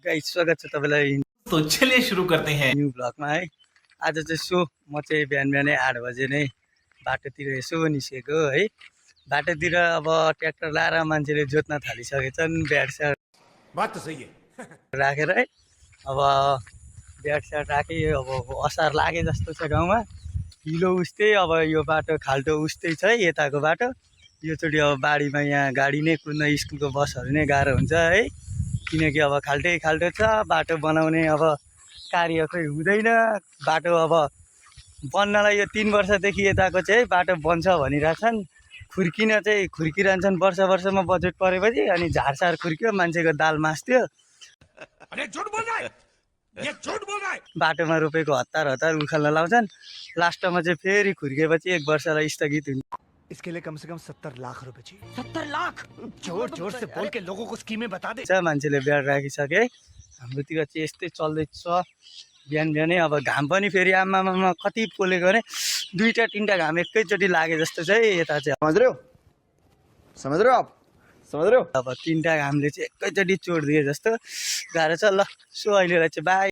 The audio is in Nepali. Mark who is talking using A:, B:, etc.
A: गाइस स्वागत छ तपाईलाई
B: तो चलिए शुरू करते हैं
A: न्यू ब्लगमा है। आज चाहिँ म चाहिँ बिहानै 8 बजे नै बाटोतिर यसो निस्केको है। बाटोतिर अब ट्र्याक्टर लाएर मान्छेले जोत्न थालिसकेछन् ब्याडस्याड
C: बात तो सही है
A: राखेर है। अब ब्याडस्याड राखे अब असार लागे जस्तो छ गाउँमा। हिलो उस्तै अब यो बाटो खाल्टो उस्तै छ है यताको बाटो। योचोटि अब बाढीमा यहाँ गाडी नै कुद्न स्कुलको बसहरू नै गाह्रो हुन्छ है, किनकि अब खाल्टै खाल्टो छ बाटो बनाउने। अब कार्य खोइ हुँदैन। बाटो अब बन्नलाई यो 3 वर्षदेखि यताको चाहिँ बाटो बन्छ भनिरहेछन्। खुर्किन चाहिँ खुर्किरहन्छन् वर्षमा बजेट परेपछि, अनि झारसार खुर्क्यो मान्छेको दाल मास्थ्यो। बाटोमा रोपेको हतार उखाल्न लाउँछन्। लास्टमा चाहिँ फेरि खुर्केपछि 1 वर्षलाई स्थगित हुन्छ।
C: इसके लिए कम से कम 70 लाख रुपए चाहिए। 70 लाख? जोर जोर से बोल के लोगों को स्कीमें बता दे।
A: मान्छेले ब्याड राखिसके। हाम्रोतिर चाहिँ यस्तै चल्दैछ बिहानै। अब घाम पनि फेरि आमामा कति पोलेको भने 2-3टा घाम एकैचोटि लागे जस्तो छ है यता चाहिँ।
C: समझ रहे हो आप समझ रहे हो?
A: अब 3टा घामले चाहिँ एकैचोटि चोट दिए जस्तो गाह्रो छ। ल सो अहिलेलाई चाहिँ बाई।